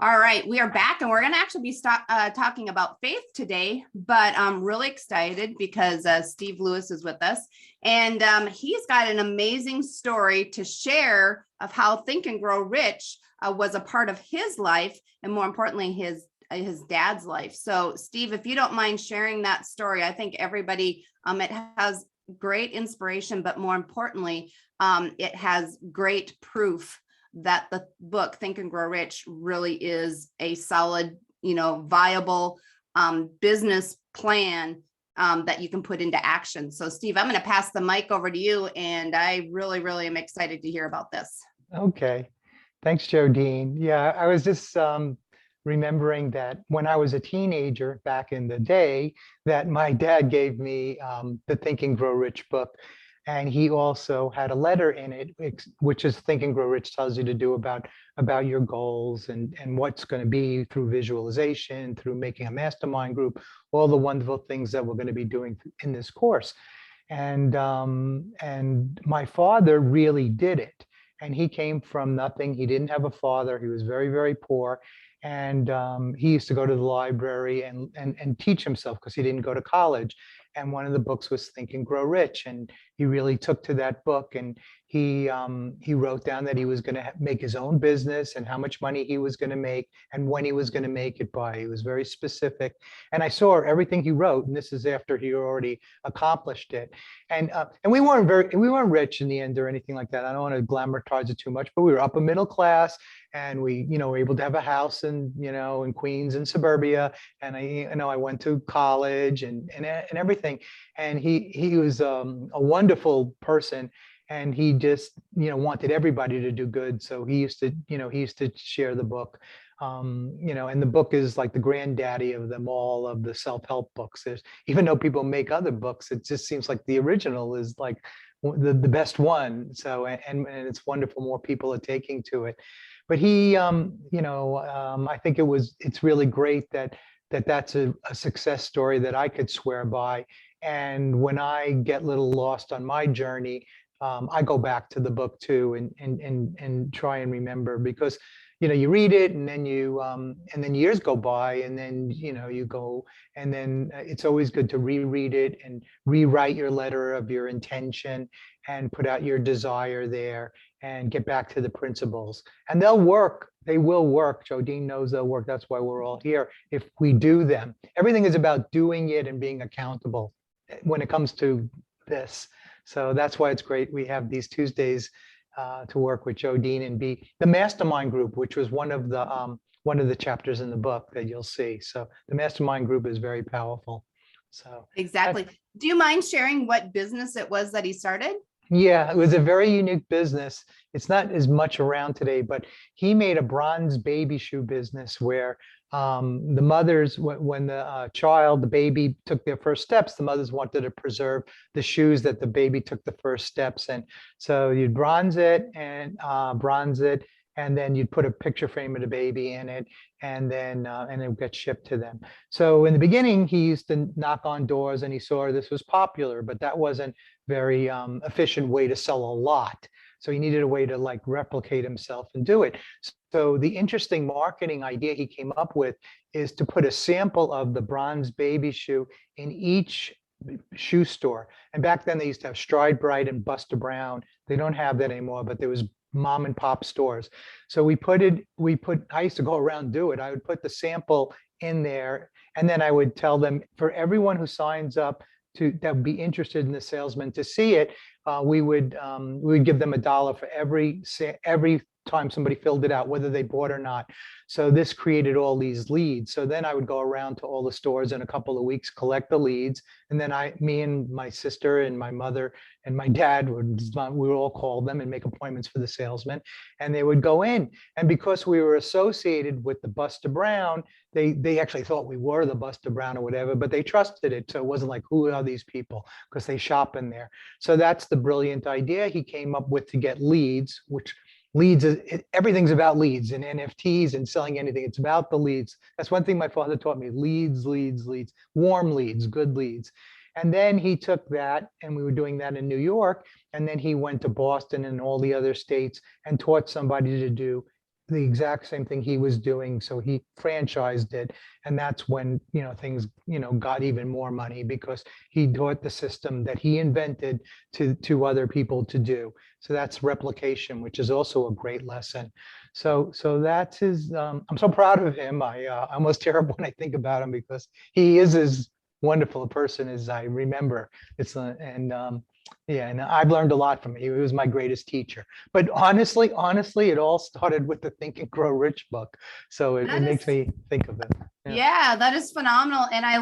All right, we are back and we're going to actually be talking about faith today, but I'm really excited because Steve Lewis is with us and he's got an amazing story to share of how Think and Grow Rich was a part of his life and more importantly, his dad's life. So Steve, if you don't mind sharing that story, I think everybody, it has great inspiration, but more importantly, it has great proof that the book Think and Grow Rich really is a solid, viable business plan that you can put into action. So Steve, I'm going to pass the mic over to you. And I really, really am excited to hear about this. Okay. Thanks, Jodine. Yeah, I was just remembering that when I was a teenager back in the day, that my dad gave me the Think and Grow Rich book. And he also had a letter in it, which is Think and Grow Rich tells you to do about your goals and what's going to be through visualization, through making a mastermind group, all the wonderful things that we're going to be doing in this course. And my father really did it. And he came from nothing. He didn't have a father. He was very, very poor. And he used to go to the library and teach himself because he didn't go to college. And one of the books was Think and Grow Rich. And he really took to that book. And he wrote down that he was going to make his own business and how much money he was going to make and when he was going to make it by. He was very specific. And I saw everything he wrote. And this is after he already accomplished it. And we weren't rich in the end or anything like that. I don't want to glamorize it too much, but we were upper middle class. And we, were able to have a house in Queens and suburbia. And I went to college and everything. And he was a wonderful person. And he just, wanted everybody to do good. So he used to share the book, and the book is like the granddaddy of them all, of the self-help books. Even though people make other books, it just seems like the original is like the best one. So, and it's wonderful. More people are taking to it. But he, I think it's really great that's a success story that I could swear by. And when I get a little lost on my journey, I go back to the book too and try and remember, because you read it and then and then years go by and then you go, and then it's always good to reread it and rewrite your letter of your intention and put out your desire there and get back to the principles. And they'll work. They will work. Jodine knows they'll work. That's why we're all here. If we do them, everything is about doing it and being accountable when it comes to this. So that's why it's great. We have these Tuesdays to work with Jodine and be the mastermind group, which was one of the chapters in the book that you'll see. So the mastermind group is very powerful. So exactly. Do you mind sharing what business it was that he started? Yeah, it was a very unique business. It's not as much around today, but he made a bronze baby shoe business where the mothers, when the baby took their first steps, the mothers wanted to preserve the shoes that the baby took the first steps in. So you'd bronze it, and then you'd put a picture frame of the baby in it, and then it would get shipped to them. So in the beginning, he used to knock on doors, and he saw this was popular, but that wasn't very efficient way to sell a lot. So he needed a way to like replicate himself and do it. So the interesting marketing idea he came up with is to put a sample of the bronze baby shoe in each shoe store. And back then they used to have Stride Bright and Buster Brown. They don't have that anymore, but there was mom and pop stores. So I used to go around and do it. I would put the sample in there, and then I would tell them, for everyone who signs up that would be interested in the salesman to see it, we would give them $1 for every time somebody filled it out, whether they bought or not. So this created all these leads. So then I would go around to all the stores in a couple of weeks, collect the leads. And then me and my sister and my mother and my dad we would all call them and make appointments for the salesman, and they would go in. And because we were associated with the Buster Brown, they actually thought we were the Buster Brown or whatever, but they trusted it. So it wasn't like, who are these people? Because they shop in there. So that's the brilliant idea he came up with to get leads, which leads, everything's about leads and NFTs and selling anything. It's about the leads. That's one thing my father taught me: leads, leads, leads, warm leads, good leads. And then he took that, and we were doing that in New York. And then he went to Boston and all the other states and taught somebody to do the exact same thing he was doing. So he franchised it. And that's when, things, got even more money because he taught the system that he invented to other people to do. So that's replication, which is also a great lesson. So that's his, I'm so proud of him. I'm almost terrible when I think about him because he is as wonderful a person as I remember. Yeah, and I've learned a lot from him. He was my greatest teacher. But honestly, it all started with the Think and Grow Rich book. So it That makes is, me think of it. Yeah. yeah, that is phenomenal. And I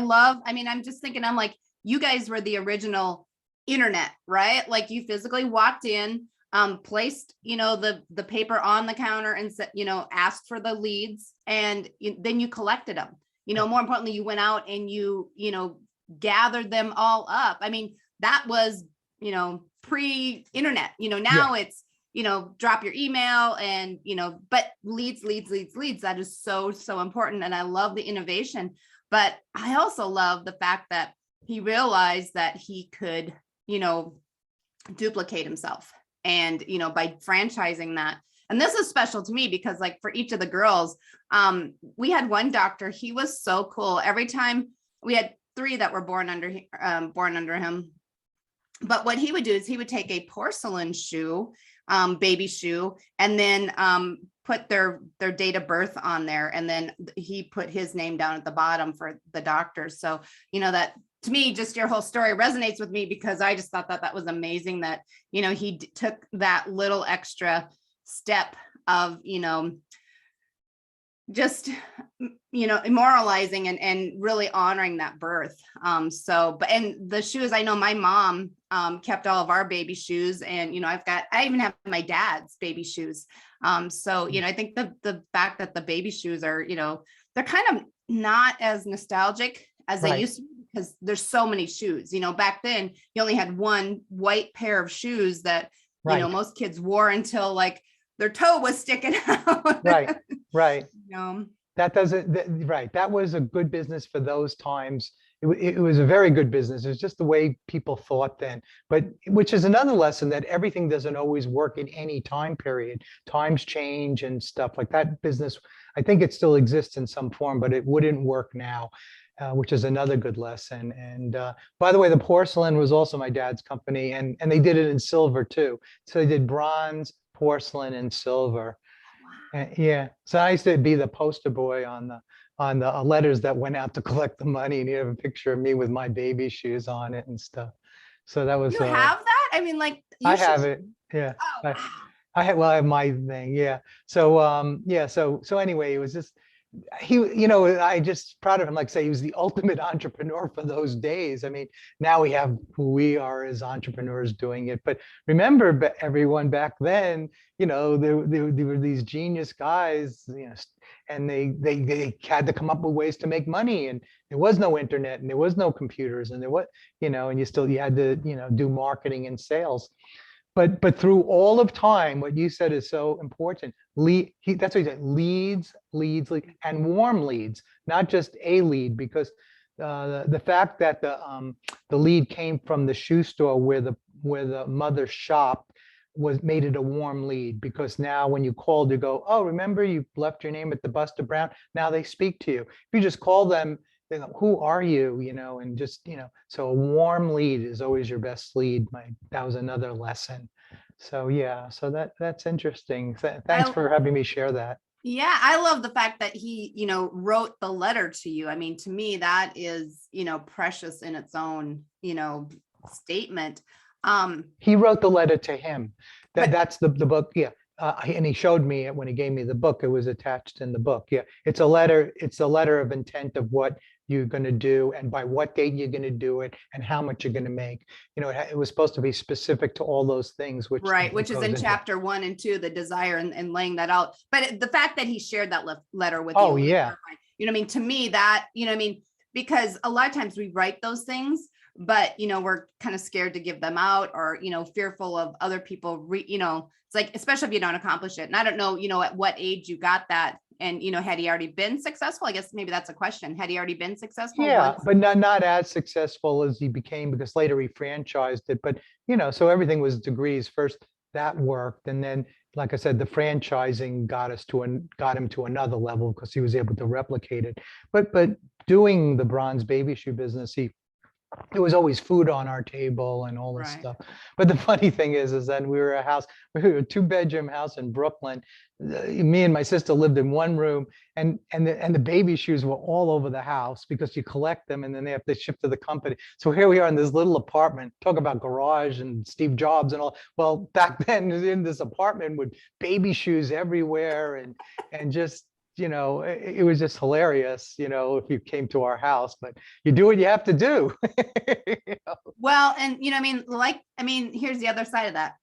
mean, I'm just thinking, I'm like, you guys were the original internet, right? Like you physically walked in, placed, the paper on the counter and said, asked for the leads and then you collected them. More importantly, you went out and you gathered them all up. I mean, that was, pre-internet, now it's, drop your email and, but leads, that is so, so important. And I love the innovation, but I also love the fact that he realized that he could, duplicate himself and, by franchising that. And this is special to me because like for each of the girls, we had one doctor, he was so cool. Every time we had 3 that were born under him. But what he would do is he would take a porcelain shoe, baby shoe, and then put their date of birth on there. And then he put his name down at the bottom for the doctors. So, that to me, just your whole story resonates with me because I just thought that was amazing that, he took that little extra step of, just, immortalizing and really honoring that birth. And the shoes, I know my mom kept all of our baby shoes and, I even have my dad's baby shoes. I think the fact that the baby shoes are, they're kind of not as nostalgic as they used to be because there's so many shoes, back then you only had one white pair of shoes that, most kids wore until like their toe was sticking out. Right. That doesn't, right. That was a good business for those times. It was a very good business. It's just the way people thought then, but which is another lesson that everything doesn't always work in any time period. Times change and stuff like that. Business, I think it still exists in some form, but it wouldn't work now, which is another good lesson. And by the way, the porcelain was also my dad's company, and they did it in silver too. So they did bronze, porcelain, and silver. Yeah, so I used to be the poster boy on the letters that went out to collect the money, and you have a picture of me with my baby shoes on it and stuff. So that was. You have that? I mean, like I have it. Yeah. Oh, wow. I have my thing. Yeah. So yeah. So anyway, it was just I just proud of him. Like I say, he was the ultimate entrepreneur for those days. I mean, now we have who we are as entrepreneurs doing it. But remember, everyone back then, there were these genius guys, and they had to come up with ways to make money. And there was no internet, and there was no computers, and there was, and you had to, do marketing and sales. But through all of time, what you said is so important. That's what he said: leads, and warm leads, not just a lead. Because the fact that the lead came from the shoe store where the mother shopped made it a warm lead. Because now when you called, you go, oh, remember you left your name at the Buster Brown. Now they speak to you. If you just call them, they go, who are you? And just, so a warm lead is always your best lead. That was another lesson. So yeah, so that's interesting. Thanks for having me share that. Yeah, I love the fact that he, wrote the letter to you. I mean, to me, that is, precious in its own, statement. He wrote the letter to him. That's the book. Yeah. And he showed me it when he gave me the book. It was attached in the book. Yeah, it's a letter. It's a letter of intent of what you're going to do and by what date you're going to do it and how much you're going to make. It was supposed to be specific to all those things, which is in chapter 1 and 2, the desire and laying that out. But the fact that he shared that letter with you. Oh yeah. I mean, to me that, because a lot of times we write those things, but we're kind of scared to give them out or fearful of other people it's like, especially if you don't accomplish it. And I don't know at what age you got that, and had he already been successful? I guess maybe that's a question. Had he already been successful? Yeah, but not as successful as he became, because later he franchised it. But so everything was degrees. First that worked, and then like I said, the franchising got him to another level because he was able to replicate it. But doing the bronze baby shoe business, there was always food on our table and all this Right. stuff. But the funny thing is then we were a 2-bedroom house in Brooklyn. Me and my sister lived in one room, and the baby shoes were all over the house because you collect them and then they have to ship to the company. So here we are in this little apartment. Talk about garage and Steve Jobs and all. Well, back then in this apartment with baby shoes everywhere and just it was just hilarious, if you came to our house, but you do what you have to do. You know? Well, and here's the other side of that.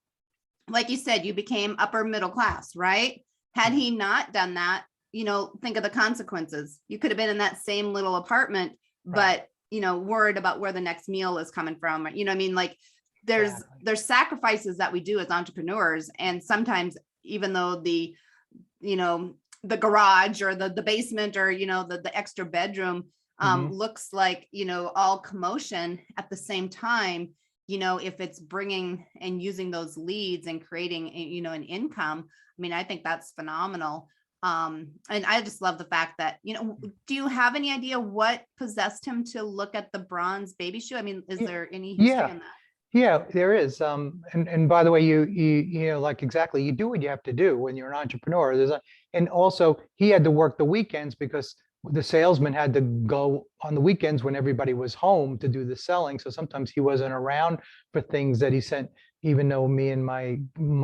Like you said, you became upper middle class, right? Had he not done that, think of the consequences. You could have been in that same little apartment, but worried about where the next meal is coming from. Like there's sacrifices that we do as entrepreneurs. And sometimes even though the garage or the basement or, the extra bedroom looks like, all commotion, at the same time, if it's bringing and using those leads and creating, an income, I think that's phenomenal. And I just love the fact that, do you have any idea what possessed him to look at the bronze baby shoe? Is there any history on that? Yeah, there is. And by the way, like exactly, you do what you have to do when you're an entrepreneur. And also he had to work the weekends because the salesman had to go on the weekends when everybody was home to do the selling. So sometimes he wasn't around for things that he sent, even though me and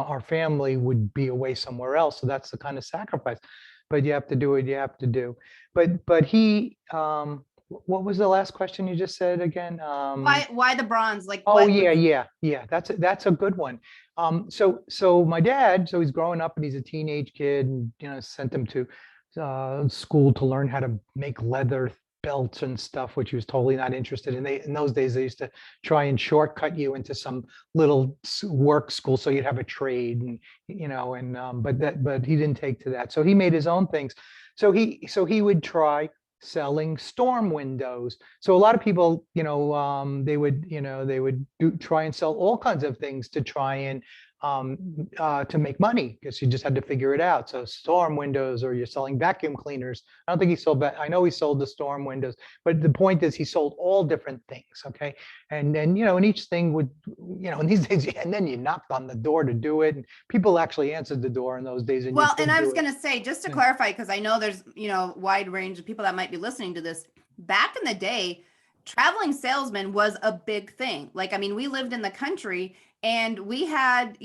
our family would be away somewhere else. So that's the kind of sacrifice. But you have to do what you have to do. But he, what was the last question you just said again? Why the bronze? Like, oh yeah. That's a good one. So my dad, so he's growing up and he's a teenage kid, and sent him to school to learn how to make leather belts and stuff, which he was totally not interested in. In those days, they used to try and shortcut you into some little work school so you'd have a trade, and but he didn't take to that. So he made his own things. So he would try selling storm windows. So a lot of people, they would try and sell all kinds of things to try and to make money, because you just had to figure it out. So storm windows, or you're selling vacuum cleaners. I don't think he sold that. I know he sold the storm windows, but the point is he sold all different things. Okay. And then, and each thing would, in these days, and then you knocked on the door to do it. And people actually answered the door in those days. And well, and I was going to say, just to clarify, because I know there's, wide range of people that might be listening to this. Back in the day, traveling salesman was a big thing. Like, we lived in the country, and we had,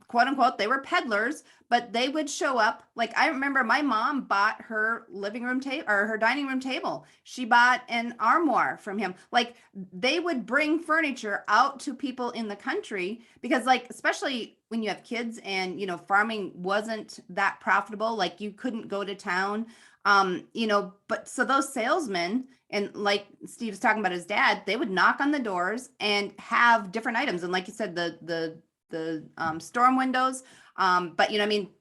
quote unquote, they were peddlers, but they would show up. Like, I remember my mom bought her living room table, or her dining room table. She bought an armoire from him. Like, they would bring furniture out to people in the country, because, like, especially when you have kids and, farming wasn't that profitable. Like, you couldn't go to town, but so those salesmen, and like Steve's talking about his dad, they would knock on the doors and have different items. And like you said, the storm windows. But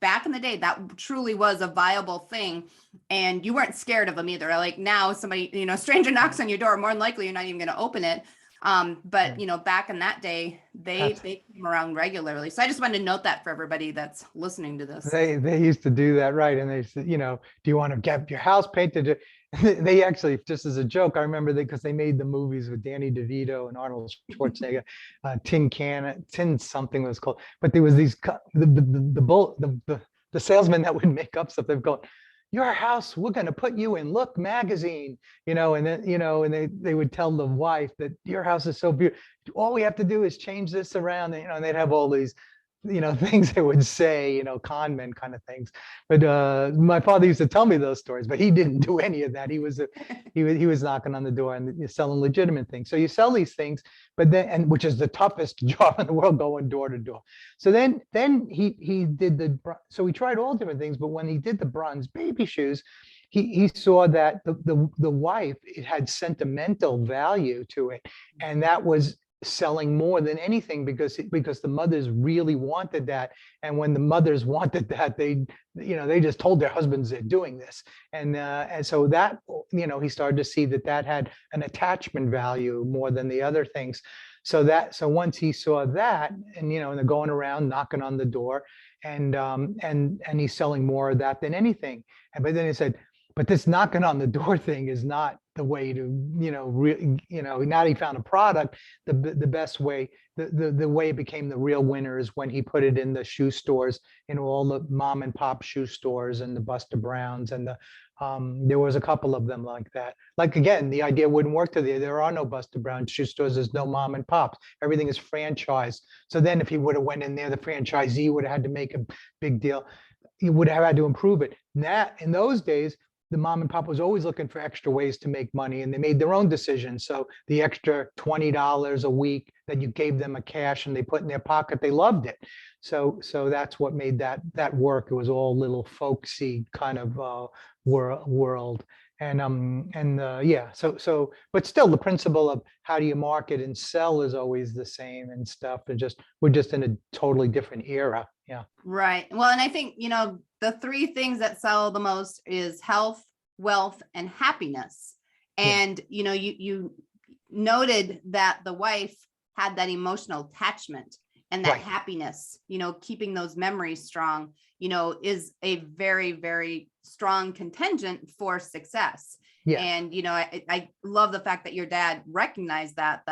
back in the day, that truly was a viable thing, and you weren't scared of them either. Like now, somebody, a stranger knocks on your door, more than likely you're not even going to open it. But back in that day, they came around regularly. So I just wanted to note that for everybody that's listening to this. They used to do that, right? And they said, do you want to get your house painted? They actually, just as a joke, I remember because they made the movies with Danny DeVito and Arnold Schwarzenegger, Tin something was called. But there was these the salesman that would make up stuff. They'd go, your house, we're going to put you in Look magazine, and then, and they would tell the wife that your house is so beautiful. All we have to do is change this around, and they'd have all these, things they would say, con men kind of things. But my father used to tell me those stories, but he didn't do any of that. He was knocking on the door and selling legitimate things. So you sell these things, but then, and which is the toughest job in the world, going door to door. So then he did so we tried all different things, but when he did the bronze baby shoes, he saw that the wife, it had sentimental value to it, and that was selling more than anything, because the mothers really wanted that. And when the mothers wanted that, they just told their husbands they're doing this. And so that, he started to see that had an attachment value more than the other things. So once he saw that, and, and they're going around knocking on the door, and he's selling more of that than anything. But then he said, but this knocking on the door thing is not the way to, now he found a product. The best way, the way it became the real winner is when he put it in the shoe stores, in all the mom and pop shoe stores, and the Buster Browns, and there was a couple of them like that. Like, again, the idea wouldn't work today. There are no Buster Brown shoe stores. There's no mom and pops. Everything is franchised. So then if he would have went in there, the franchisee would have had to make a big deal. He would have had to improve it. That, in those days, the mom and pop was always looking for extra ways to make money, and they made their own decisions. So the extra $20 a week that you gave them a cash and they put in their pocket, they loved it. So that's what made that work. It was all little folksy kind of world. Yeah, so but still the principle of how do you market and sell is always the same and stuff. And we're just in a totally different era. Yeah. Right. Well, and I think, the three things that sell the most is health, wealth, and happiness. And, you noted that the wife had that emotional attachment and that Right. happiness, keeping those memories strong, is a very, very strong contingent for success. Yeah. And, I love the fact that your dad recognized that,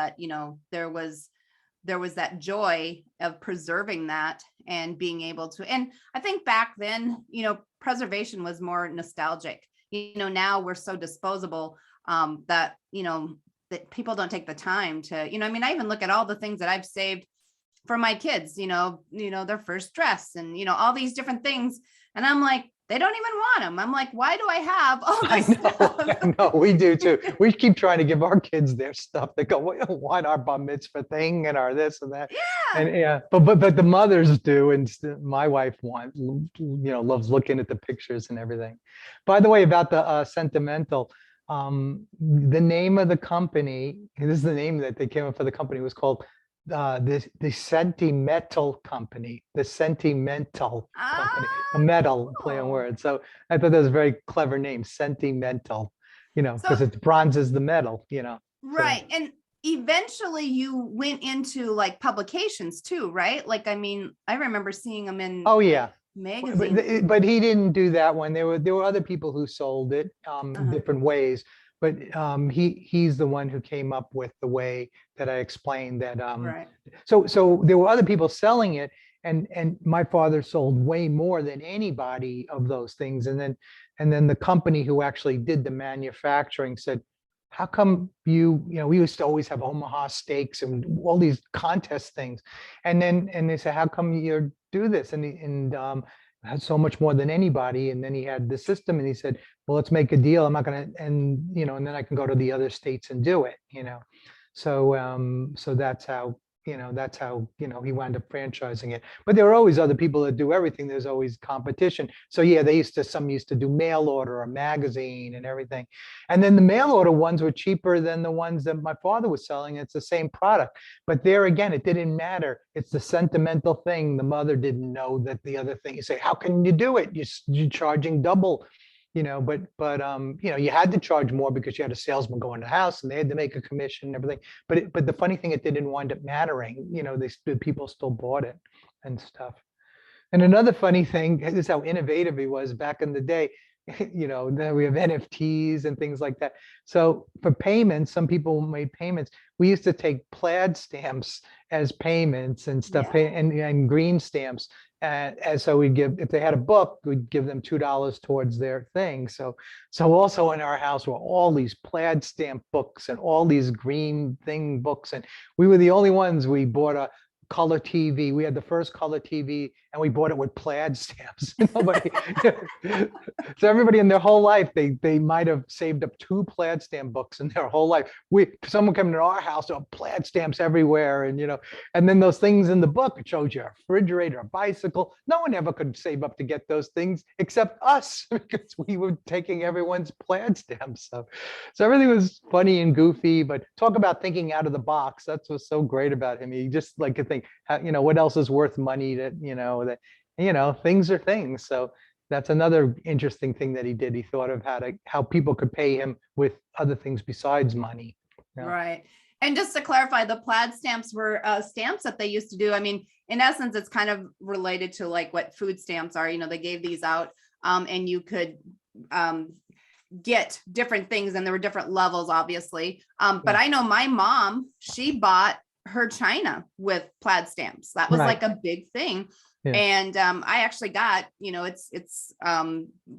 there was that joy of preserving that and being able to, and I think back then, preservation was more nostalgic. Now we're so disposable that, that people don't take the time to, I even look at all the things that I've saved for my kids, their first dress and, all these different things. And I'm like, they don't even want them. I'm like, why do I have all this stuff? I know, we do too. We keep trying to give our kids their stuff. They go, we don't want our bar mitzvah thing and our this and that. Yeah. And yeah, but the mothers do. And my wife loves looking at the pictures and everything. By the way, about the sentimental, the name of the company, this is the name that they came up for the company, was called the Sentimental Company, the Sentimental Company, a metal play on words. So I thought that was a very clever name, Sentimental, because it's bronze is the metal, Right. So. And eventually you went into like publications too, right? Like, I remember seeing them in magazines. But he didn't do that one. There were other people who sold it different ways. But he's the one who came up with the way that I explained that. Right. So there were other people selling it, and my father sold way more than anybody of those things. And then the company who actually did the manufacturing said, how come we used to always have Omaha steaks and all these contest things, and they said, how come you do this? And had so much more than anybody. And then he had the system, and he said, well, let's make a deal. I'm not going to, and then I can go to the other states and do it, so that's how he wound up franchising it. But there are always other people that do everything. There's always competition. So yeah, some used to do mail order, a magazine and everything. And then the mail order ones were cheaper than the ones that my father was selling. It's the same product. But there again, it didn't matter. It's the sentimental thing. The mother didn't know that the other thing. You say, how can you do it? You're charging double. But you had to charge more because you had a salesman go in the house and they had to make a commission and everything. But the funny thing, it didn't wind up mattering. People still bought it and stuff. And another funny thing is how innovative he was back in the day. Then we have NFTs and things like that. So for payments, some people made payments. We used to take plaid stamps as payments and stuff, and green stamps. And so we'd give, if they had a book, we'd give them $2 towards their thing. So also in our house were all these plaid stamp books and all these green thing books. And we were the only ones. We bought a color TV. We had the first color TV, and we bought it with plaid stamps. Nobody, so everybody in their whole life, they might have saved up 2 plaid stamp books in their whole life. Someone came to our house, there were plaid stamps everywhere, and then those things in the book, it shows you a refrigerator, a bicycle. No one ever could save up to get those things except us, because we were taking everyone's plaid stamps. So everything was funny and goofy, but talk about thinking out of the box. That's what's so great about him. He just like to think, what else is worth money things are things. So that's another interesting thing that he did. He thought of how people could pay him with other things besides money. Right. And just to clarify, the plaid stamps were stamps that they used to do. I mean, in essence, it's kind of related to like what food stamps are. You know, they gave these out and you could get different things, and there were different levels, obviously. But I know my mom, she bought her china with plaid stamps. That was like a big thing. Yeah. And I actually got, you know, it's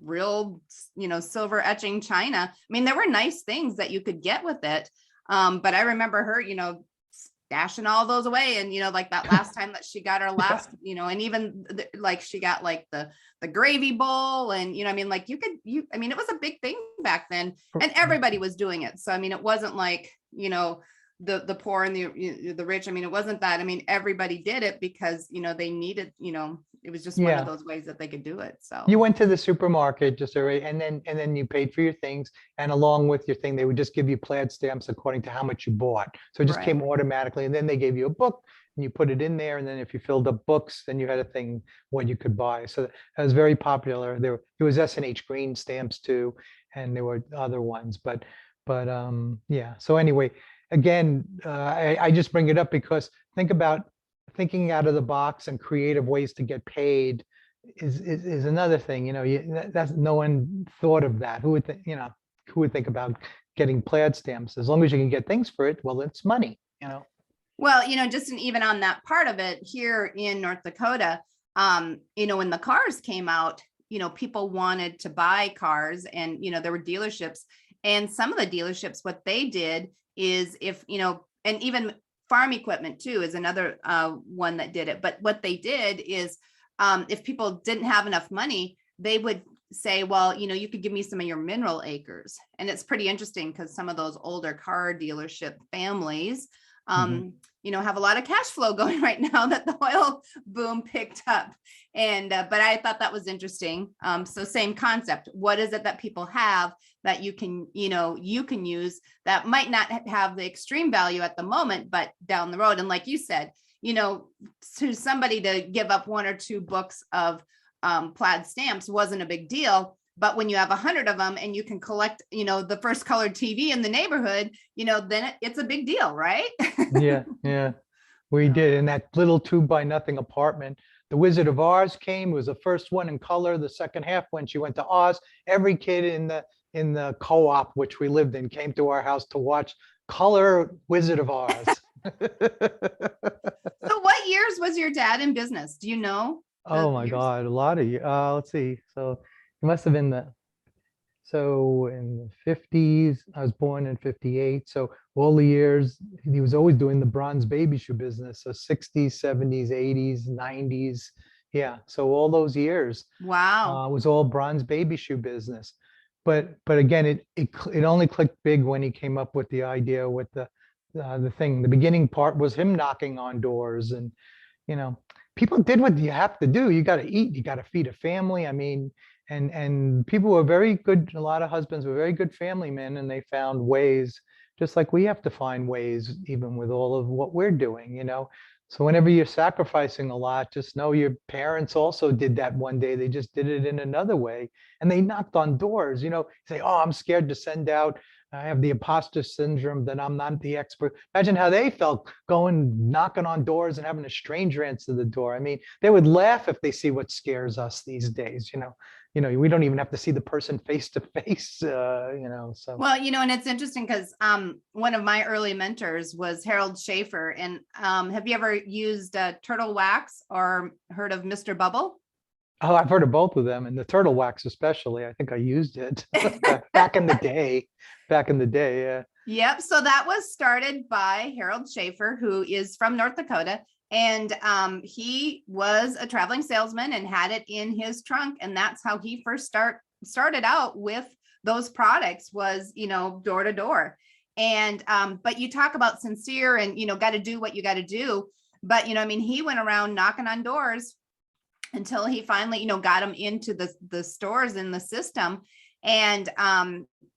real, you know, silver etching china. I mean, there were nice things that you could get with it. But I remember her, you know, stashing all those away. And, you know, like that last time that she got her last, you know, and even like she got like the gravy bowl, and, you know, I mean, like I mean, it was a big thing back then, and everybody was doing it. So, I mean, it wasn't like, you know, the poor and the rich. I mean, it wasn't that. I mean, everybody did it because, you know, they needed, you know, it was just one of those ways that they could do it. So you went to the supermarket just already, and then you paid for your things, and along with your thing, they would just give you plaid stamps according to how much you bought. So it just came automatically, and then they gave you a book and you put it in there, and then if you filled up books, then you had a thing what you could buy. So that was very popular. There was S&H green stamps too, and there were other ones, but yeah. So anyway, again, I just bring it up because think about thinking out of the box and creative ways to get paid is another thing. You know, that's no one thought of that. Who would think, you know, who would think about getting plaid stamps? As long as you can get things for it, well, it's money, you know. Well, you know, just even on that part of it here in North Dakota, you know, when the cars came out, you know, people wanted to buy cars, and, you know, there were dealerships, and some of the dealerships, what they did is, if, you know, and even farm equipment too is another one that did it. But what they did is if people didn't have enough money, they would say, well, you know, you could give me some of your mineral acres. And it's pretty interesting because some of those older car dealership families, you know, have a lot of cash flow going right now that the oil boom picked up. And but I thought that was interesting. So same concept. What is it that people have that you can, you know, you can use that might not have the extreme value at the moment, but down the road? And like you said, you know, to somebody to give up 1 or 2 books of plaid stamps wasn't a big deal. But when you have 100 of them and you can collect, you know, the first colored TV in the neighborhood, you know, then it's a big deal, right? Yeah, we did. In that little 2-by-nothing apartment, the Wizard of Oz came. It was the first one in color. The second half, when she went to Oz, every kid in the co-op which we lived in came to our house to watch color Wizard of Oz. So what years was your dad in business? Do you know? Oh my God, a lot of you. Let's see. So it must have been so in the 50s. I was born in 58. So all the years he was always doing the bronze baby shoe business. So 60s, 70s, 80s, 90s. Yeah. So all those years. Wow. Was all bronze baby shoe business. But again, it only clicked big when he came up with the idea with the thing. The beginning part was him knocking on doors, and you know, people did what you have to do. You got to eat, you got to feed a family. I mean, and people were very good. A lot of husbands were very good family men, and they found ways, just like we have to find ways, even with all of what we're doing, you know. So whenever you're sacrificing a lot, just know your parents also did that one day. They just did it in another way, and they knocked on doors. You know, say, "Oh, I'm scared to send out. I have the imposter syndrome that I'm not the expert." Imagine how they felt going knocking on doors and having a stranger answer the door. I mean, they would laugh if they see what scares us these days. You know, we don't even have to see the person face to face. You know, so. Well, you know, and it's interesting because one of my early mentors was Harold Schaefer. And have you ever used turtle wax or heard of Mr. Bubble? Oh, I've heard of both of them, and the turtle wax especially. I think I used it back in the day. Back in the day, yeah. Yep. So that was started by Harold Schaefer, who is from North Dakota. And he was a traveling salesman and had it in his trunk. And that's how he first started out with those products, was, you know, door to door. And but you talk about sincere and, you know, got to do what you got to do. But, you know, I mean, he went around knocking on doors until he finally, you know, got them into the stores in the system. And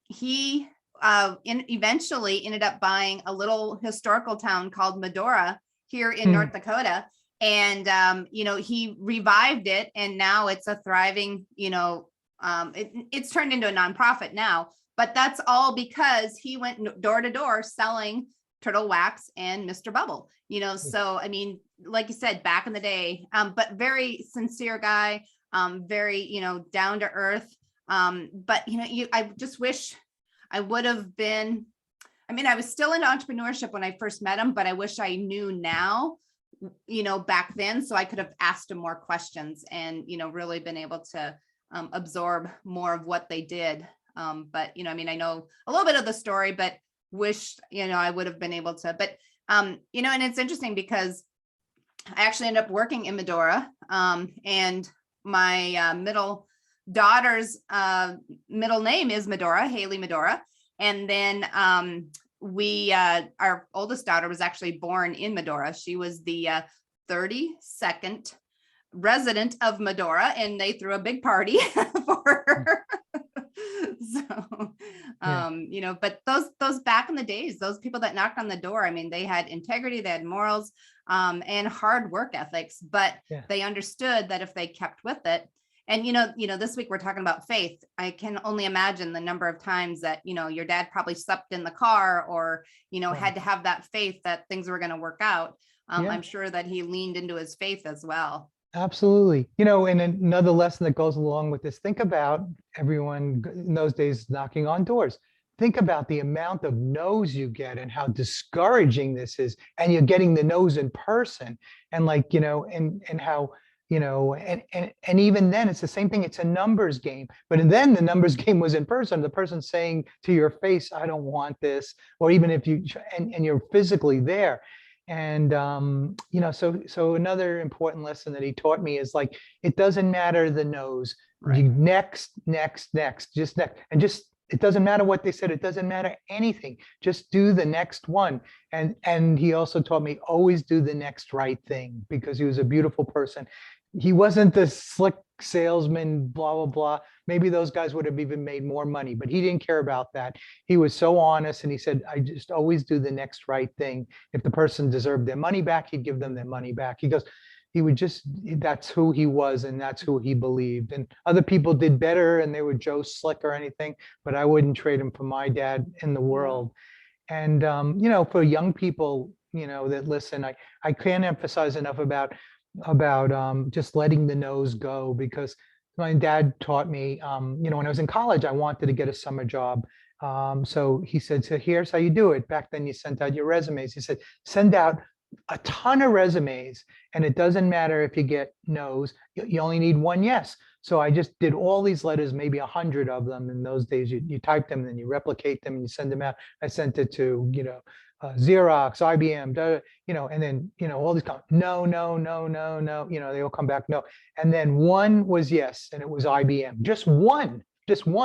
he eventually ended up buying a little historical town called Medora here in North Dakota. And, you know, he revived it, and now it's a thriving, you know, it's turned into a nonprofit now, but that's all because he went door to door selling Turtle Wax and Mr. Bubble, so I mean, like you said, back in the day, but very sincere guy, very, down to earth. But I just wish I would have been, I mean, I was still in entrepreneurship when I first met him, but I wish I knew now, back then, so I could have asked him more questions and, really been able to absorb more of what they did. But, I mean, I know a little bit of the story, but wish, I would have been able to, but, and it's interesting because I actually ended up working in Medora, and my middle daughter's middle name is Medora, Haley Medora. And then our oldest daughter was actually born in Medora. She was the 32nd resident of Medora, and they threw a big party for her. So, but those back in the days, those people that knocked on the door, I mean, they had integrity, they had morals, and hard work ethics, but they understood that if they kept with it. And, this week we're talking about faith. I can only imagine the number of times that, your dad probably slept in the car or, had to have that faith that things were going to work out. I'm sure that he leaned into his faith as well. Absolutely. And another lesson that goes along with this, think about everyone in those days knocking on doors. Think about the amount of no's you get and how discouraging this is. And you're getting the no's in person. And and how, and even then it's the same thing. It's a numbers game. But then the numbers game was in person. The person saying to your face, I don't want this. Or even if you, and you're physically there. And, so another important lesson that he taught me is it doesn't matter the no's. Right. You next, just next. And it doesn't matter what they said. It doesn't matter anything. Just do the next one. And he also taught me always do the next right thing, because he was a beautiful person. He wasn't the slick salesman, blah, blah, blah. Maybe those guys would have even made more money, but he didn't care about that. He was so honest. And he said, I just always do the next right thing. If the person deserved their money back, he'd give them their money back. He goes, that's who he was, and that's who he believed. And other people did better and they were Joe Slick or anything, but I wouldn't trade him for my dad in the world. And, for young people, that listen, I can't emphasize enough about just letting the no's go, because my dad taught me, when I was in college, I wanted to get a summer job. So he said, so here's how you do it. Back then you sent out your resumes. He said, send out a ton of resumes, and it doesn't matter if you get no's, you only need one yes. So I just did all these letters, maybe 100 of them. In those days, you type them, then you replicate them and you send them out. I sent it to, Xerox, IBM, and then, all these no, they all come back no. And then one was yes, and it was IBM, just one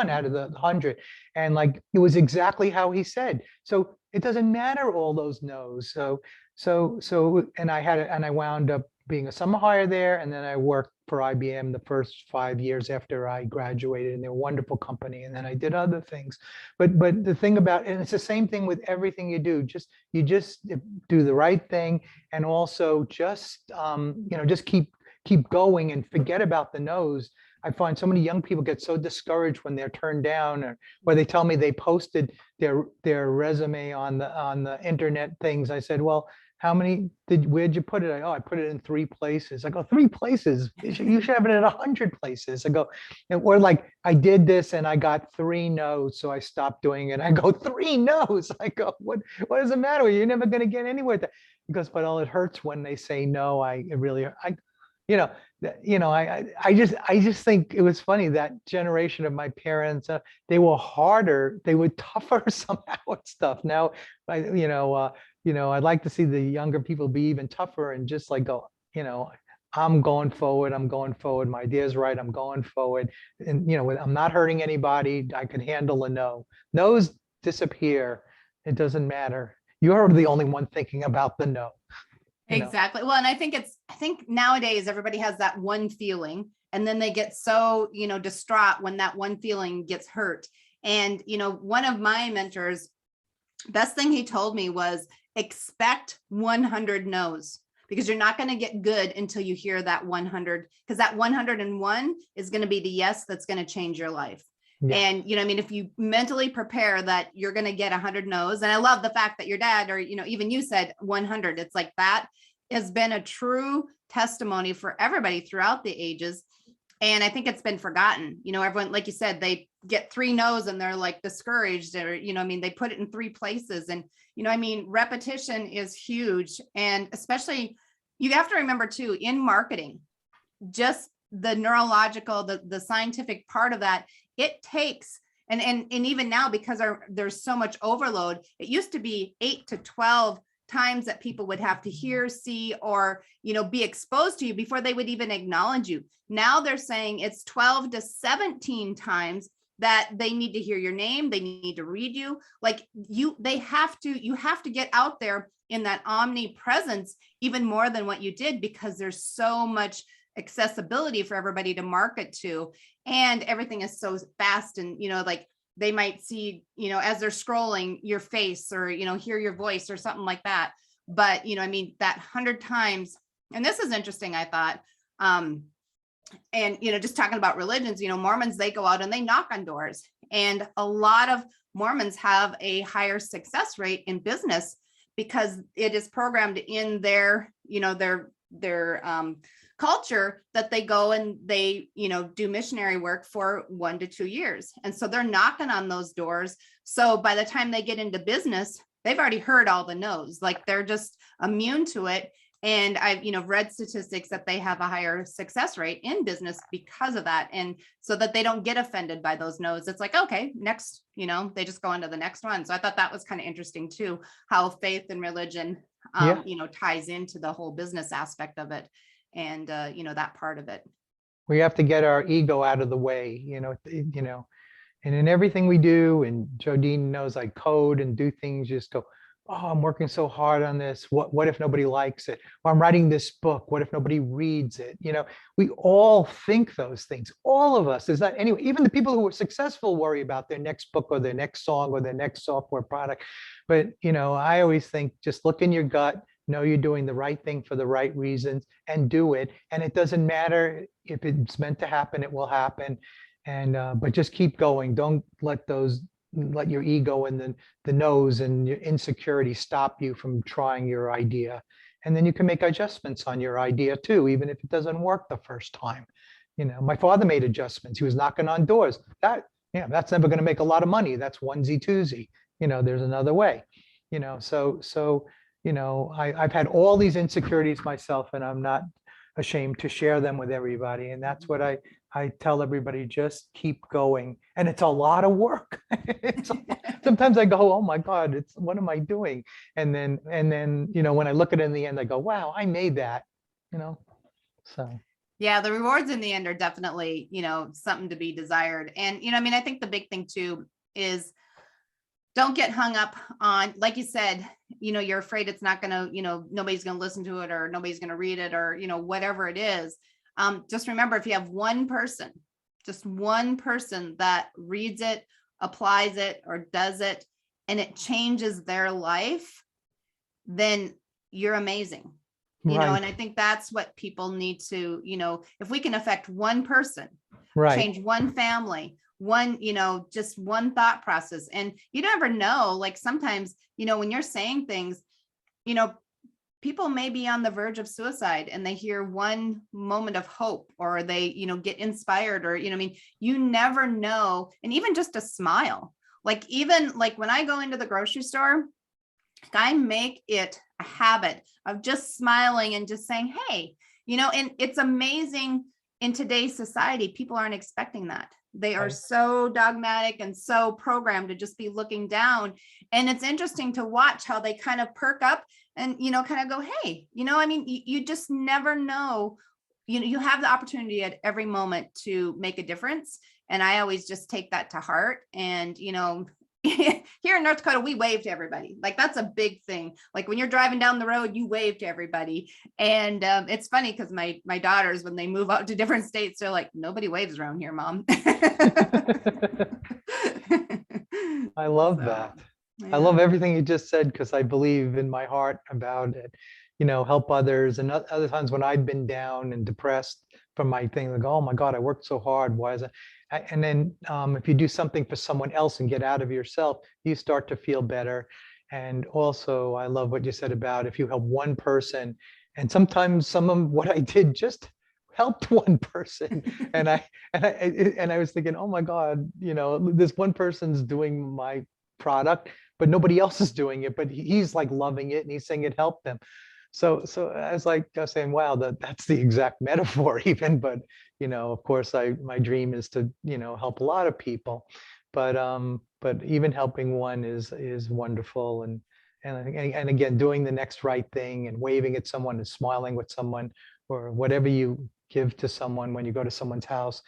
out of the 100. And it was exactly how he said. So it doesn't matter all those no's. And I wound up being a summer hire there. And then I worked for IBM the first 5 years after I graduated, and they're a wonderful company. And then I did other things. But the thing about, and it's the same thing with everything you do, you just do the right thing. And also just keep going and forget about the no's. I find so many young people get so discouraged when they're turned down, or they tell me they posted their resume on the internet things. I said, well, where'd you put it? I put it in 3 places. I go, 3 places? You should have it in 100 places. I go, or I did this and I got 3 no's, so I stopped doing it. I go, 3 no's? I go, what does it matter? You're never going to get anywhere with that. He goes, but it hurts when they say no. I just think it was funny, that generation of my parents, they were harder, they were tougher somehow and stuff. Now, I'd like to see the younger people be even tougher and just go, I'm going forward. My idea's right. I'm going forward. And, I'm not hurting anybody. I can handle a no. No's disappear. It doesn't matter. You're the only one thinking about the no. Exactly. Well, and I think nowadays everybody has that one feeling, and then they get so, distraught when that one feeling gets hurt. And, one of my mentors, best thing he told me was expect 100 no's, because you're not going to get good until you hear that 100, because that 101 is going to be the yes that's going to change your life. Yeah. And, I mean, if you mentally prepare that you're going to get 100 no's, and I love the fact that your dad, or, even you said 100, it's like that has been a true testimony for everybody throughout the ages. And I think it's been forgotten. Everyone, like you said, they get 3 no's and they're like discouraged, or, I mean, they put it in 3 places. And, I mean, repetition is huge. And especially, you have to remember too, in marketing, just the neurological, the scientific part of that, it takes, and even now, because there's so much overload, it used to be 8 to 12 times that people would have to hear, see, or, be exposed to you before they would even acknowledge you. Now they're saying it's 12 to 17 times that they need to hear your name. They need to read you. Like you have to get out there in that omnipresence even more than what you did, because there's so much accessibility for everybody to market to, and everything is so fast. And, like they might see, as they're scrolling your face, or, hear your voice or something like that. But, I mean, that 100 times, and this is interesting, I thought, and, just talking about religions, Mormons, they go out and they knock on doors, and a lot of Mormons have a higher success rate in business because it is programmed in their, their culture, that they go and they, do missionary work for 1 to 2 years. And so they're knocking on those doors. So by the time they get into business, they've already heard all the no's, like they're just immune to it. And I've, read statistics that they have a higher success rate in business because of that. And so that they don't get offended by those no's. It's like, okay, next, they just go on to the next one. So I thought that was kind of interesting too, how faith and religion, ties into the whole business aspect of it. And, that part of it. We have to get our ego out of the way, and in everything we do, and Jodine knows I code and do things, just go, oh, I'm working so hard on this. What if nobody likes it? Or I'm writing this book. What if nobody reads it? We all think those things. All of us. Is that anyway? Even the people who are successful worry about their next book or their next song or their next software product. But, I always think, just look in your gut, know you're doing the right thing for the right reasons, and do it. And it doesn't matter if it's meant to happen, it will happen. And, but just keep going. Don't let your ego and the nose and your insecurity stop you from trying your idea. And then you can make adjustments on your idea too, even if it doesn't work the first time. My father made adjustments. He was knocking on doors. That's never going to make a lot of money. That's onesie twosie. There's another way. I've had all these insecurities myself, and I'm not ashamed to share them with everybody. And that's what I tell everybody, just keep going. And it's a lot of work. Sometimes I go, oh my God, what am I doing? And then, when I look at it in the end, I go, wow, I made that, so. Yeah, the rewards in the end are definitely, something to be desired. And, I think the big thing too is, don't get hung up on, like you said, you're afraid it's not going to, nobody's going to listen to it, or nobody's going to read it, or, whatever it is. Just remember, if you have just one person that reads it, applies it, or does it, and it changes their life, then you're amazing. Right. And I think that's what people need to, if we can affect one person, Right. change one family, one, just one thought process. And you never know, like sometimes, when you're saying things, people may be on the verge of suicide, and they hear one moment of hope, or they, get inspired, or, you never know. And even just a smile, even when I go into the grocery store, I make it a habit of just smiling and just saying, hey, and it's amazing in today's society, people aren't expecting that. They are so dogmatic and so programmed to just be looking down. And it's interesting to watch how they kind of perk up and, kind of go, hey, you just never know. You have the opportunity at every moment to make a difference. And I always just take that to heart. And, here in North Dakota, we wave to everybody. Like that's a big thing. Like when you're driving down the road, you wave to everybody. And it's funny because my daughters, when they move out to different states, they're like, nobody waves around here, Mom. I love that. Yeah. I love everything you just said, because I believe in my heart about it. Help others. And other times when I've been down and depressed from my thing, like, oh my God, I worked so hard. Why is it? And then if you do something for someone else and get out of yourself, you start to feel better. And also, I love what you said about if you help one person, and sometimes some of what I did just helped one person, and I was thinking, oh my God, this one person's doing my product, but nobody else is doing it, but he's like loving it and he's saying it helped them. So I was like, I was saying, wow, that's the exact metaphor even, but of course my dream is to, help a lot of people, but even helping one is wonderful. And again, doing the next right thing and waving at someone and smiling with someone, or whatever you give to someone when you go to someone's house,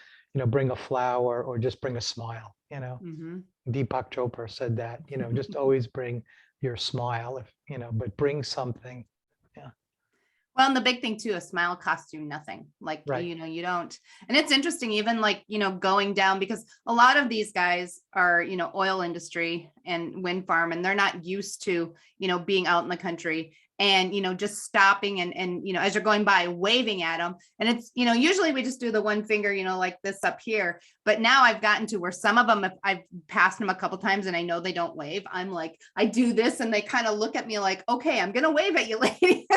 bring a flower or just bring a smile. Mhm. Deepak Chopra said that, just always bring your smile, if but bring something. Yeah. Well, and the big thing too, a smile costs you nothing. Like, Right. you don't, and it's interesting, even like, going down, because a lot of these guys are, oil industry and wind farm, and they're not used to, being out in the country and, just stopping and, as you're going by, waving at them. And it's, usually we just do the one finger, like this up here. But now I've gotten to where some of them, if I've passed them a couple times and I know they don't wave, I'm like, I do this and they kind of look at me like, okay, I'm going to wave at you, lady.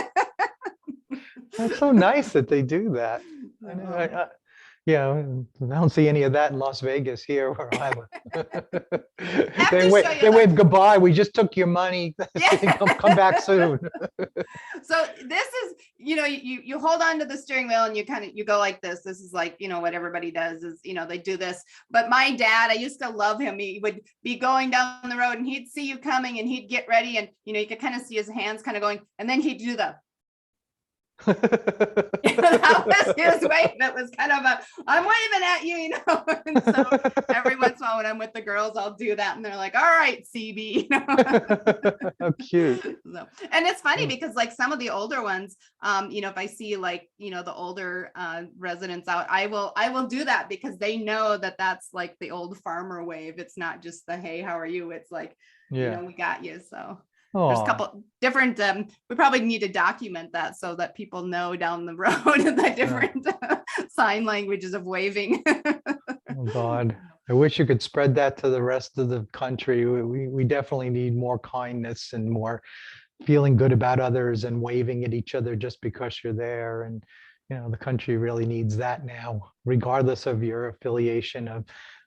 That's so nice that they do that. I know, yeah, I don't see any of that in Las Vegas here where I live. Have They to wave, show you they that. wave goodbye. We just took your money. Yeah. Come back soon. So this is, you hold on to the steering wheel and you go like this. This is like, what everybody does is, they do this. But my dad, I used to love him. He would be going down the road and he'd see you coming and he'd get ready, and, you could kind of see his hands kind of going, and then he'd do the that was his wave. It was kind of I'm waving at you, And so every once in a while when I'm with the girls, I'll do that, and they're like, all right, CB, How cute. So, and it's funny because like some of the older ones, if I see like, the older residents out, I will do that because they know that that's like the old farmer wave. It's not just the, hey, how are you? It's like, Yeah. we got you. So there's a Oh, couple different, we probably need to document that so that people know down the road the different sign languages of waving. oh God. I wish you could spread that to the rest of the country. We definitely need more kindness and more feeling good about others and waving at each other just because you're there. And, the country really needs that now, regardless of your affiliation of,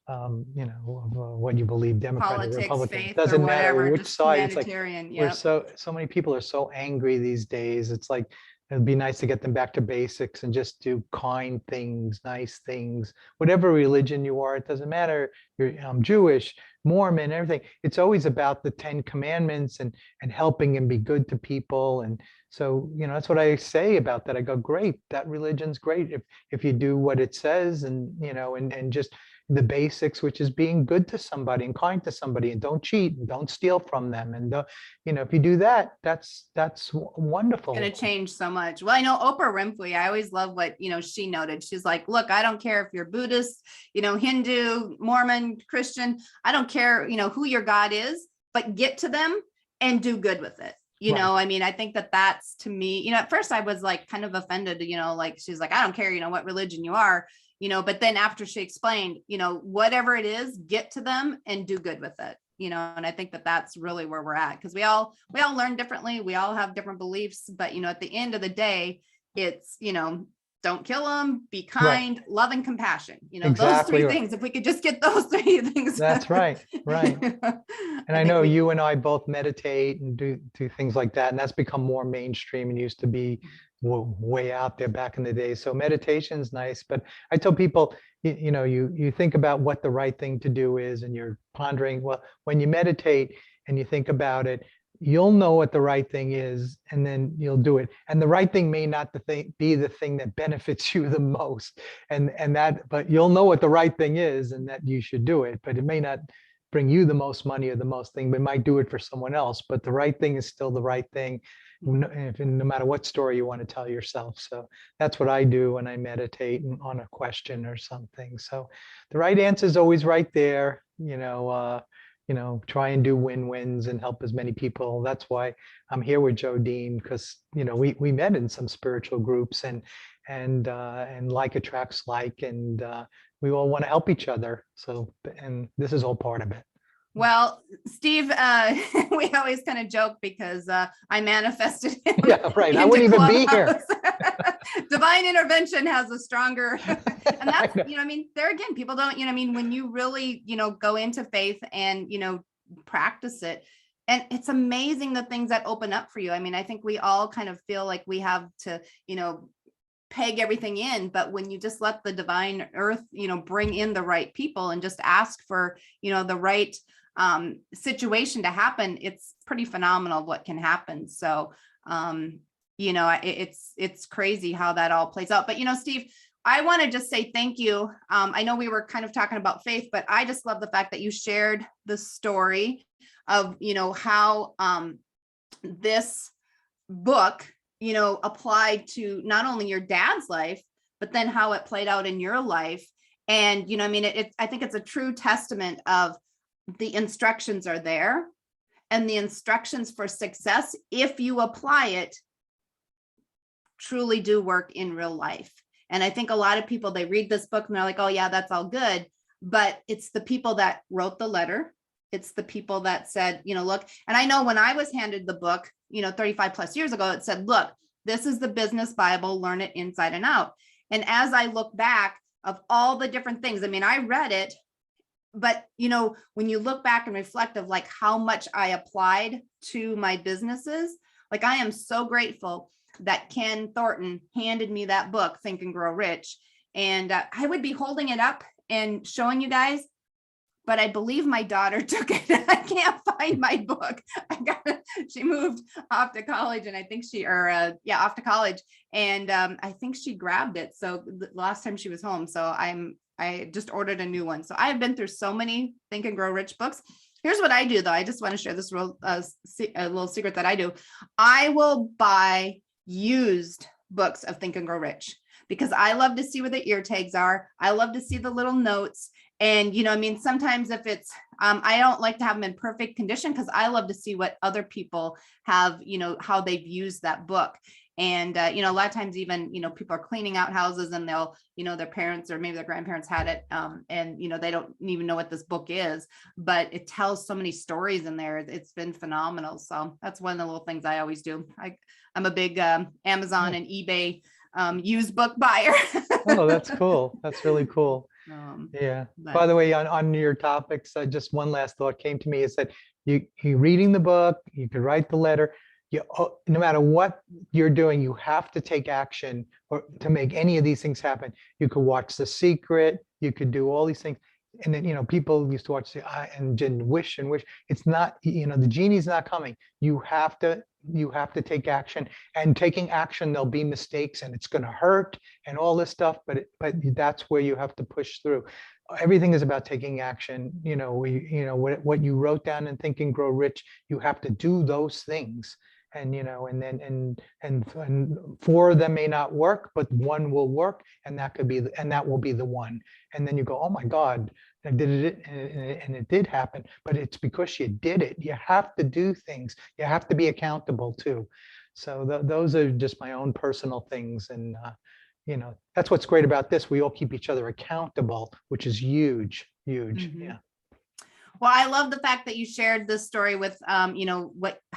what you believe, Democrat or Politics, Republican. It faith, or doesn't matter whatever, which just side. It's like humanitarian. we're Yeah. so many people are so angry these days. It's like it'd be nice to get them back to basics and just do kind things, nice things, whatever religion you are. It doesn't matter. You're Jewish, Mormon, everything. It's always about the 10 commandments and helping and be good to people. And so, that's what I say about that. I go, great, that religion's great if you do what it says, and and just the basics, which is being good to somebody and kind to somebody, and don't cheat and don't steal from them. And if you do that, that's wonderful. Going to change so much. Well, I know Oprah Winfrey, I always love what, she noted. She's like, look, I don't care if you're Buddhist, Hindu, Mormon, Christian. I don't care, who your God is, but get to them and do good with it. Right. I mean, I think that that's, to me, at first I was like kind of offended, like, she's like, I don't care, what religion you are, but then after she explained, whatever it is, get to them and do good with it. And I think that that's really where we're at, because we all learn differently. We all have different beliefs, but, at the end of the day, it's, don't kill them, be kind, right, love and compassion, exactly, those three things. If we could just get those three things. That's right. Right. And I know you and I both meditate and do things like that. And that's become more mainstream and used to be way out there back in the day. So meditation's nice, but I tell people, you think about what the right thing to do is, and you're pondering, well, when you meditate and you think about it, you'll know what the right thing is, and then you'll do it. And the right thing may not be the thing that benefits you the most, but you'll know what the right thing is and that you should do it. But it may not bring you the most money or the most thing, but might do it for someone else. But the right thing is still the right thing, no matter what story you want to tell yourself. So that's what I do when I meditate on a question or something. So the right answer is always right there. Try and do win-wins and help as many people. That's why I'm here with Joe Dean, because we met in some spiritual groups, and like attracts like, and we all want to help each other. So, and this is all part of it. Well, Steve, we always kind of joke because I manifested him Yeah, right. I into wouldn't even be here. Clubhouse. Divine intervention has a stronger, and I that's, know. I mean, there again, people don't, when you really, go into faith and, practice it, and it's amazing the things that open up for you. I mean, I think we all kind of feel like we have to, peg everything in, but when you just let the divine earth, bring in the right people and just ask for, the right situation to happen, it's pretty phenomenal what can happen. So, it's crazy how that all plays out. But, Steve, I want to just say thank you. I know we were kind of talking about faith, but I just love the fact that you shared the story of, how this book, applied to not only your dad's life, but then how it played out in your life. And, I think it's a true testament of the instructions are there, and the instructions for success, if you apply it, truly do work in real life. And I think a lot of people, they read this book and they're like, oh yeah, that's all good. But it's the people that wrote the letter. It's the people that said, look, and I know when I was handed the book, 35 plus years ago, it said, look, this is the business Bible, learn it inside and out. And as I look back of all the different things, I mean, I read it, but, when you look back and reflect of like how much I applied to my businesses, like I am so grateful that Ken Thornton handed me that book, Think and Grow Rich. And I would be holding it up and showing you guys, but I believe my daughter took it. I can't find my book. She moved off to college, and I think off to college. And I think she grabbed it. So the last time she was home. So I just ordered a new one. So I have been through so many Think and Grow Rich books. Here's what I do though. I just want to share this real a little secret that I do. I will buy used books of Think and Grow Rich because I love to see where the ear tags are. I love to see the little notes. And, sometimes if it's, I don't like to have them in perfect condition because I love to see what other people have, how they've used that book. And, a lot of times even, people are cleaning out houses and they'll, their parents or maybe their grandparents had it. And, they don't even know what this book is, but it tells so many stories in there. It's been phenomenal. So that's one of the little things I always do. I'm a big Amazon and eBay used book buyer. Oh, that's cool. That's really cool. Yeah. By the way, on your topics, just one last thought came to me is that you reading the book, you could write the letter. No matter what you're doing, you have to take action or to make any of these things happen. You could watch The Secret. You could do all these things. And then, people used to watch and wish and wish. It's not, the genie's not coming. You have to take action, and taking action, there'll be mistakes and it's going to hurt and all this stuff. But that's where you have to push through. Everything is about taking action. What you wrote down in Think and Grow Rich, you have to do those things. And and four of them may not work, but one will work, and that will be the one. And then you go, oh my God, I did it, and it did happen. But it's because you did it. You have to do things. You have to be accountable too. So those are just my own personal things, and that's what's great about this. We all keep each other accountable, which is huge. Mm-hmm. Yeah. Well, I love the fact that you shared this story with, how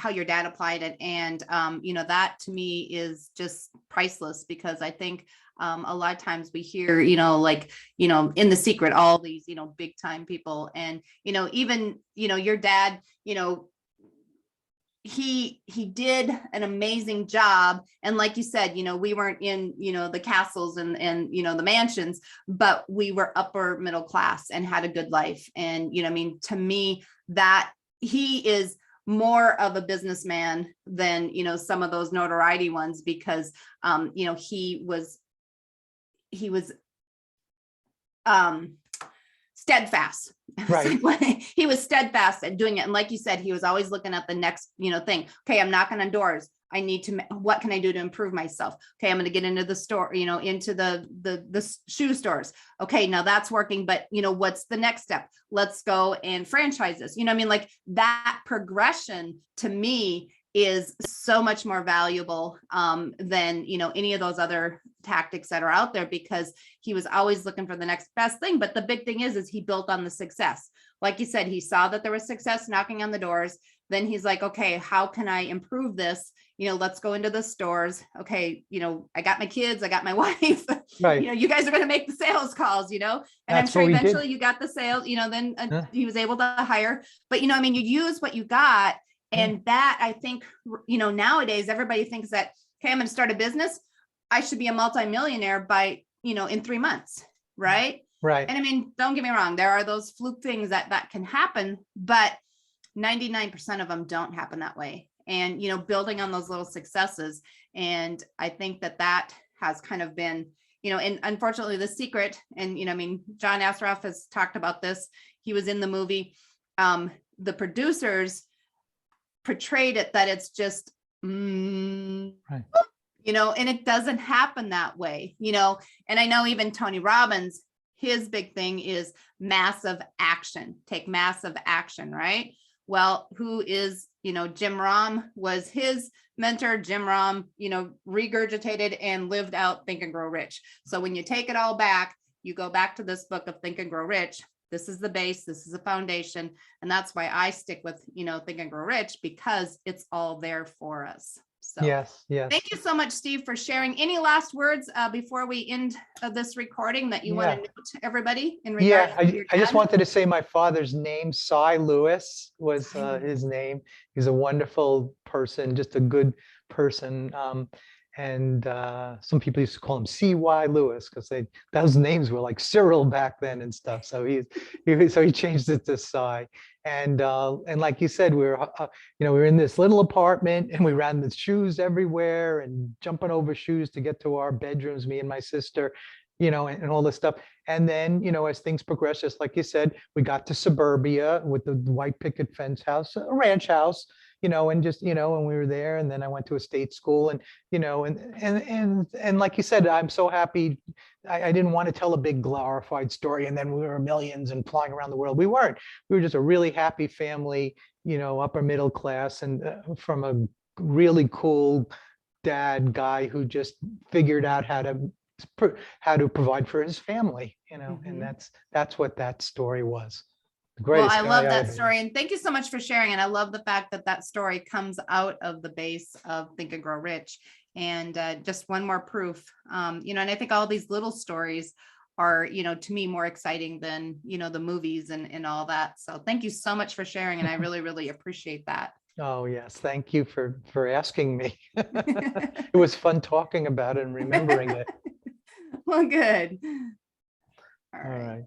your dad applied it. And, that to me is just priceless, because I think a lot of times we hear, in The Secret, all these, big time people, and, even, your dad, he did an amazing job. And like you said, we weren't in, the castles and, the mansions, but we were upper middle class and had a good life. And, to me, that he is more of a businessman than, some of those notoriety ones, because, he was steadfast. Right. He was steadfast at doing it. And like you said, he was always looking at the next, thing. Okay, I'm knocking on doors. I need to, what can I do to improve myself? Okay, I'm going to get into the store, into the shoe stores. Okay, now that's working, but what's the next step? Let's go and franchise this. Like that progression to me is so much more valuable than, any of those other tactics that are out there, because he was always looking for the next best thing. But the big thing is he built on the success. Like you said, he saw that there was success knocking on the doors. Then he's like, okay, how can I improve this? Let's go into the stores. Okay, I got my kids, I got my wife, Right. you guys are going to make the sales calls, and That's I'm sure what we did. eventually you got the sales, then Yeah. he was able to hire. But, you use what you got. And that, I think, nowadays, everybody thinks that, okay, I'm going to start a business. I should be a multimillionaire by, in 3 months. Right. Right. And I mean, don't get me wrong. There are those fluke things that can happen, but 99% of them don't happen that way. And, building on those little successes. And I think that has kind of been, and unfortunately the secret, and, John Assaraf has talked about this. He was in the movie. The producers portrayed it that it's just, Right. And it doesn't happen that way, and I know even Tony Robbins, his big thing is massive action, take massive action, right? Well, who is, Jim Rohn was his mentor. Jim Rohn, regurgitated and lived out Think and Grow Rich. So when you take it all back, you go back to this book of Think and Grow Rich. This is the base, this is the foundation. And that's why I stick with, Think and Grow Rich, because it's all there for us. So Yes. thank you so much, Steve, for sharing. Any last words before we end this recording that you want to note to everybody in regards to your I just dad? wanted to say my father's name, Cy Lewis, was his name. He's a wonderful person, just a good person. And some people used to call him C.Y. Lewis because those names were like Cyril back then and stuff. So he changed it to Cy. And like you said, we were in this little apartment and we ran the shoes everywhere and jumping over shoes to get to our bedrooms, me and my sister, and all this stuff. And then, as things progressed, just like you said, we got to suburbia with the white picket fence house, a ranch house, and just, and we were there. And then I went to a state school and, and like you said, I'm so happy. I didn't want to tell a big glorified story and then we were millions and flying around the world. We weren't. We were just a really happy family, upper middle class, and from a really cool dad guy who just figured out how to provide for his family, and that's what that story was. Well, I love that story. And thank you so much for sharing. And I love the fact that story comes out of the base of Think and Grow Rich. And just one more proof, and I think all these little stories are, to me, more exciting than, the movies and all that. So thank you so much for sharing. And I really, really appreciate that. Oh, yes. Thank you for asking me. It was fun talking about it and remembering it. Well, good. All right.